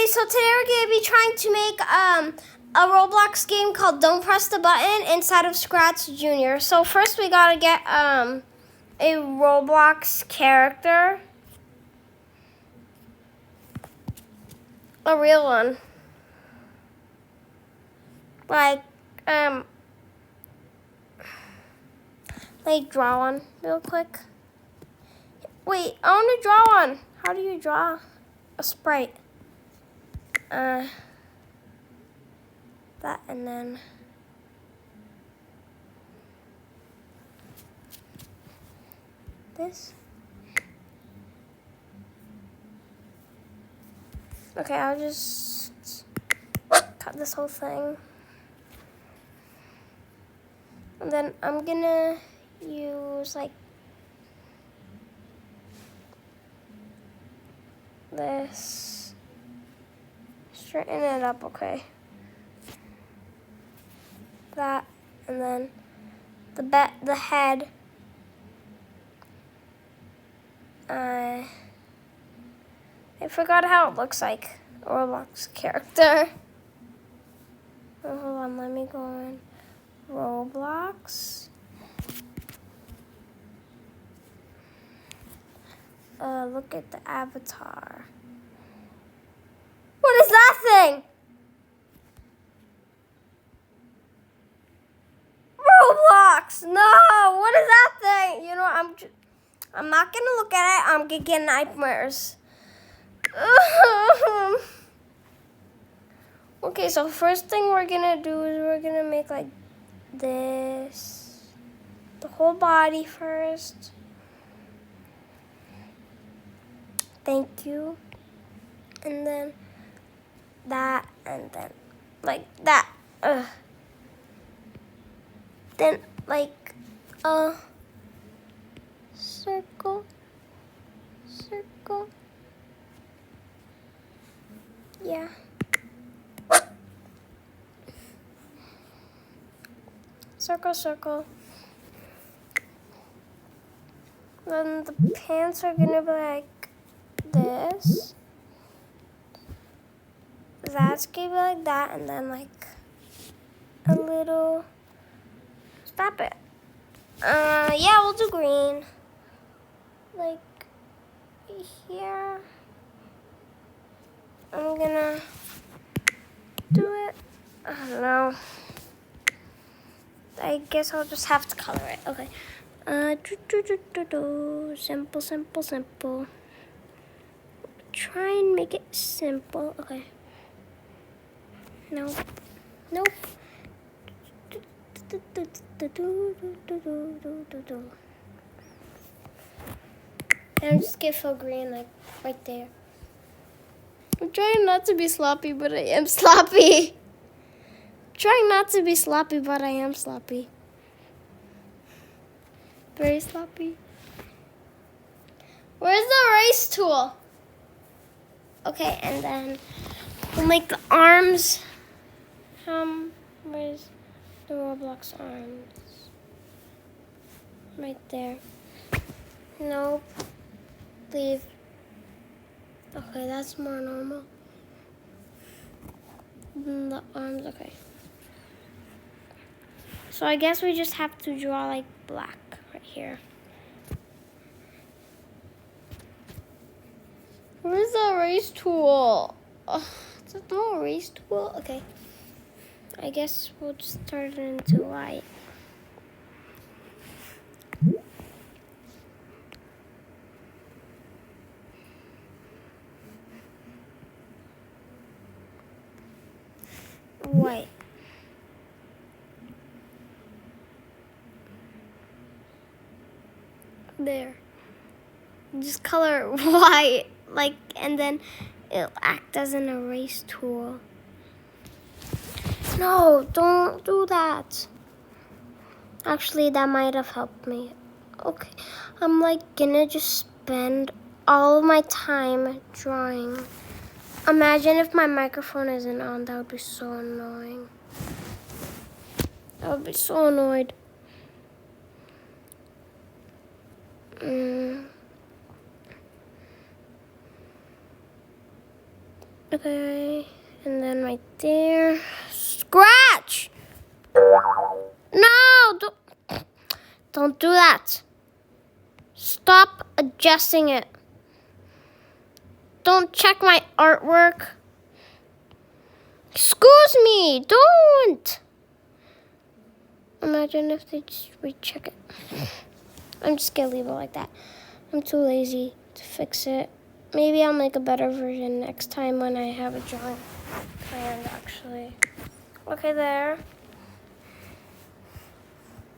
so today we're going to be trying to make a Roblox game called Don't Press the Button inside of ScratchJr. So first we got to get a Roblox character. A real one. Like draw one real quick. Wait, I want to draw one. How do you draw a sprite? That and then this. Okay, I'll just cut this whole thing. And then I'm gonna use like this. Straighten it up, okay. That, and then the head. I forgot how it looks like a Roblox character. Oh, hold on, let me go in Roblox. Look at the avatar. What is that thing? Roblox! No! What is that thing? You know, I'm not gonna look at it. I'm gonna get nightmares. Okay, so first thing we're gonna do is we're gonna make like this. The whole body first. Thank you. And then that, and then like that. Then like a circle. Yeah. Circle. Then the pants are gonna be like this. That's gonna be like that, and then like a little. Stop it. Yeah, we'll do green. Like here. I'm gonna do it. I don't know. I guess I'll just have to color it. Okay. Simple. Try and make it simple. Okay. Nope. And I'm just gonna fill green like right there. I'm trying not to be sloppy, but I am sloppy. Trying not to be sloppy, but I am sloppy. Very sloppy. Where's the erase tool? Okay, and then we'll make the arms. Where's the Roblox arms? Right there. Nope. Leave. Okay, that's more normal. And the arms, okay. So I guess we just have to draw like black right here. Where's the erase tool? Is there no erase tool? Okay. I guess we'll just turn it into white. White. There. Just color white, like, and then it'll act as an erase tool. No, don't do that. Actually, that might have helped me. Okay, I'm like gonna just spend all of my time drawing. Imagine if my microphone isn't on. That would be so annoying. I would be so annoyed. Okay, and then right there. Scratch! No! Don't do that. Stop adjusting it. Don't check my artwork. Excuse me, don't! Imagine if they just recheck it. I'm just gonna leave it like that. I'm too lazy to fix it. Maybe I'll make a better version next time when I have a drawing planned, actually. Okay, there.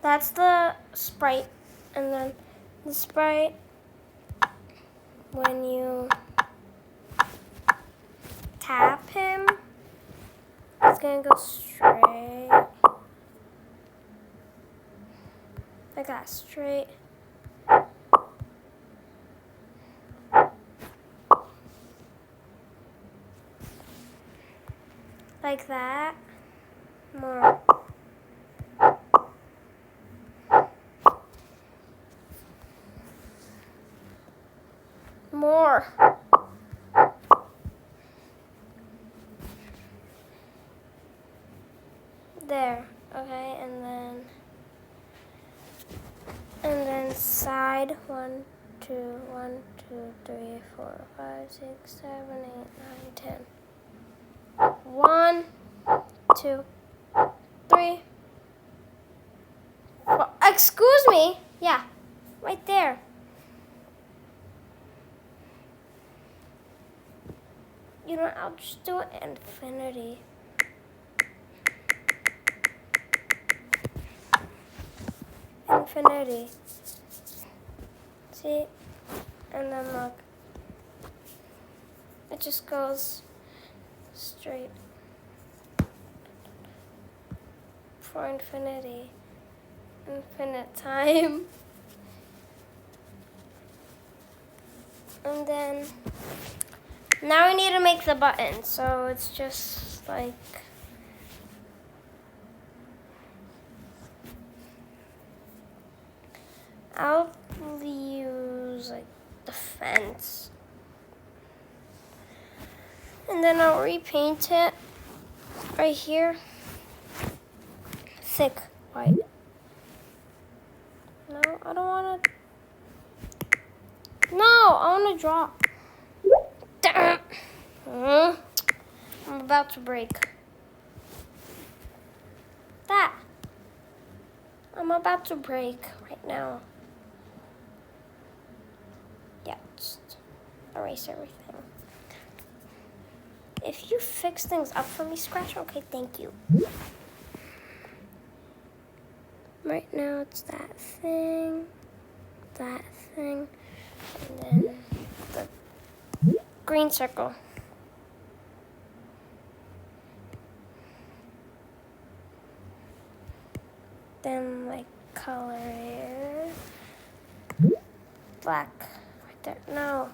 That's the sprite. And then the sprite, when you tap him, it's gonna go straight. Like that, straight. Like that. More. More. There. Okay, and then side 1, 2, 1, 2, 3, 4, 5, 6, 7, 8, 9, 10. 1, 2, 3. 4. Excuse me. Yeah, right there. You know, I'll just do infinity. Infinity. See? And then look. It just goes straight. For infinity. Infinite time. And then now we need to make the button. So it's just like I'll use like the fence. And then I'll repaint it right here. Thick white. No, I don't want to. No, I want to draw. I'm about to break. That. I'm about to break right now. Yeah, just erase everything. If you fix things up for me, Scratch, okay, thank you. Right now it's that thing, and then the green circle. Then like color here. Black. Right there. No.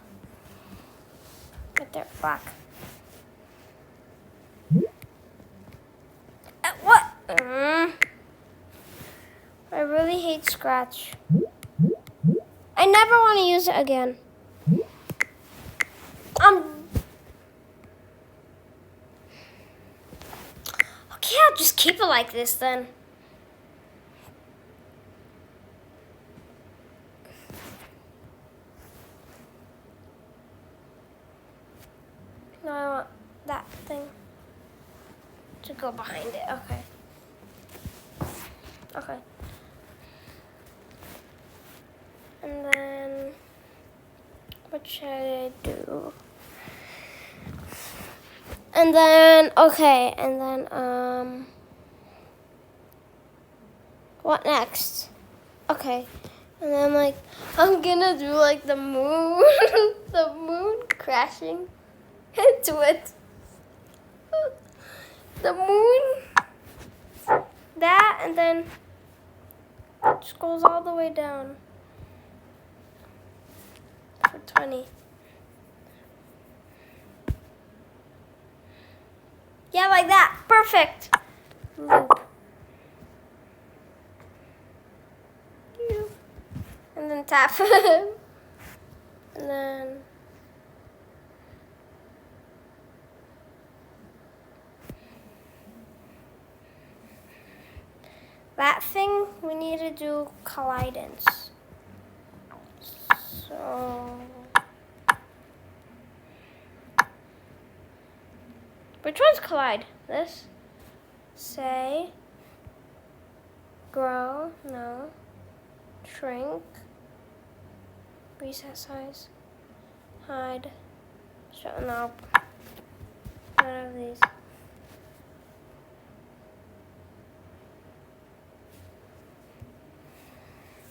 Right there. Black. What? I really hate Scratch. I never want to use it again. Okay, I'll just keep it like this then. No, I want that thing to go behind it. Okay. Okay. And then, what should I do? And then, okay, and then, what next? Okay, and then, like, I'm gonna do, like, the moon, the moon crashing into it. The moon, that, and then it just goes all the way down for 20. Yeah, like that. Perfect. Loop. And then tap. And then that thing we need to do collidance. So which one's collide? This? Say, grow, no, shrink, reset size, hide, show, no, none of these.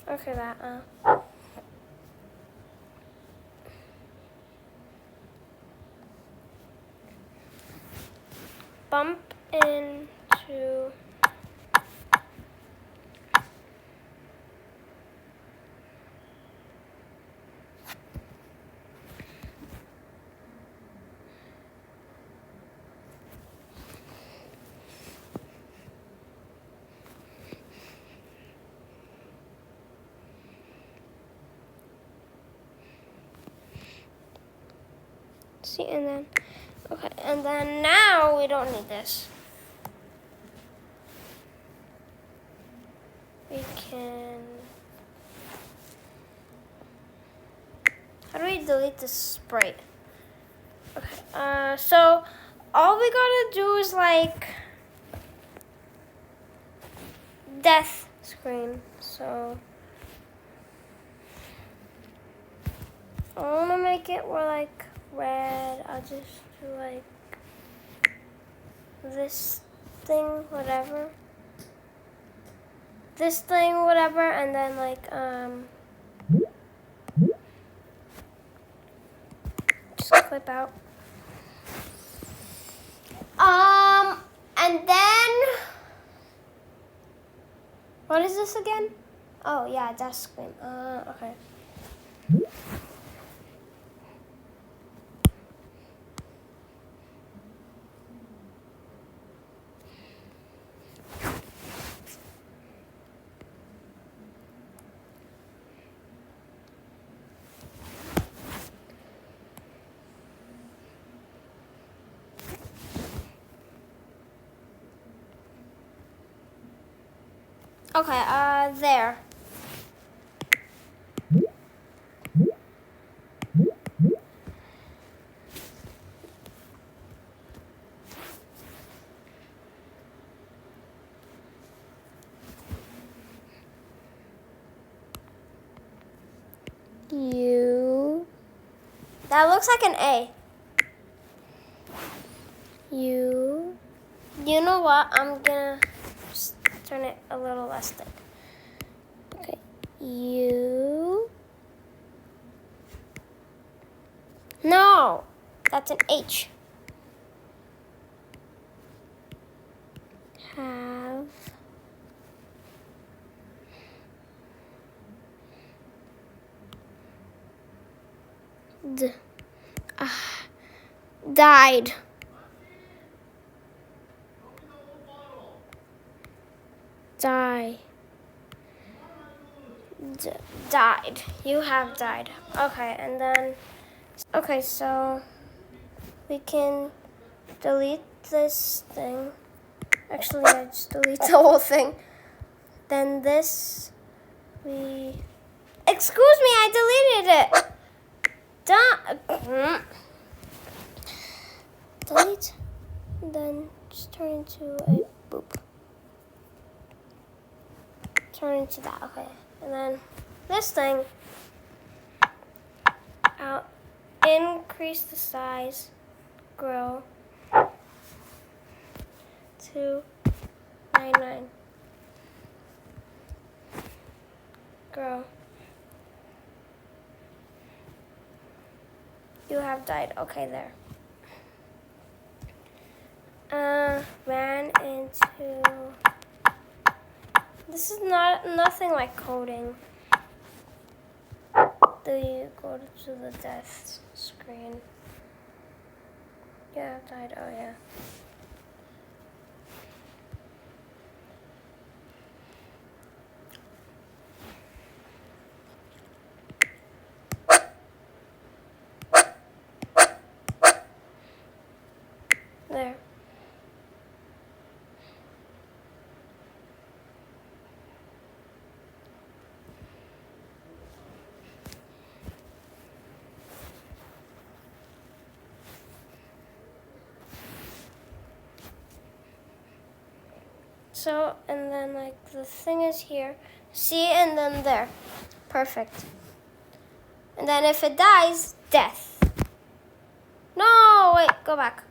Okay, that, bump into see, and then, okay, and then now we don't need this. We can, how do we delete the sprite? Okay, so all we gotta do is like death screen. So I wanna make it more like red. I'll just do like this thing, whatever. This thing, whatever, and then like just clip out. And then what is this again? Oh yeah, death screen. Okay. Okay, there. U. That looks like an A. U. You know what? I'm gonna just turn it a little less thick. Okay. U. No, that's an H. Have. Died. Die. Died. You have died. Okay, and then, okay, so we can delete this thing. Actually, I just delete the whole thing. Then this, excuse me, I deleted it. Delete, then just turn into a boop. Turn into that, okay. And then this thing, I'll increase the size, grow to 99. Grow. You have died. Okay, there. Ran into. This is nothing like coding. Do you go to the death screen? Yeah, died. Oh yeah. There. So, and then like the thing is here. See, and then there. Perfect. And then if it dies, death. No, wait, go back.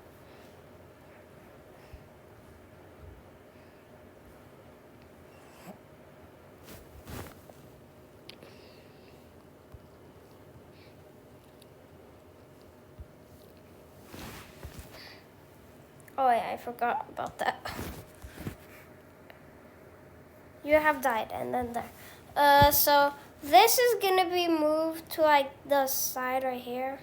Oh yeah, I forgot about that. You have died, and then there. So this is gonna be moved to like the side right here.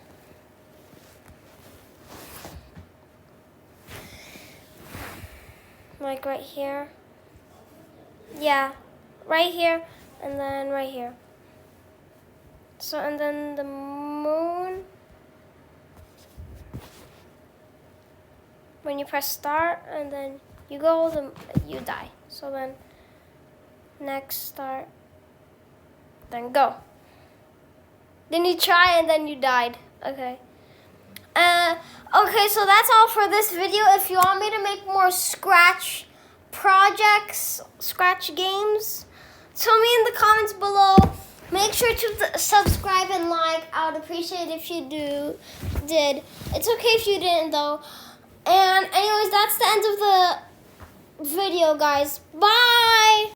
Like right here. Yeah, right here, and then right here. So, and then the moon, when you press start, and then you go, you die. So then, next start, then go. Then you try, and then you died. Okay. Okay, so that's all for this video. If you want me to make more Scratch projects, Scratch games, tell me in the comments below. Make sure to subscribe and like. I would appreciate it if you did. It's okay if you didn't though. And anyways, that's the end of the video, guys. Bye!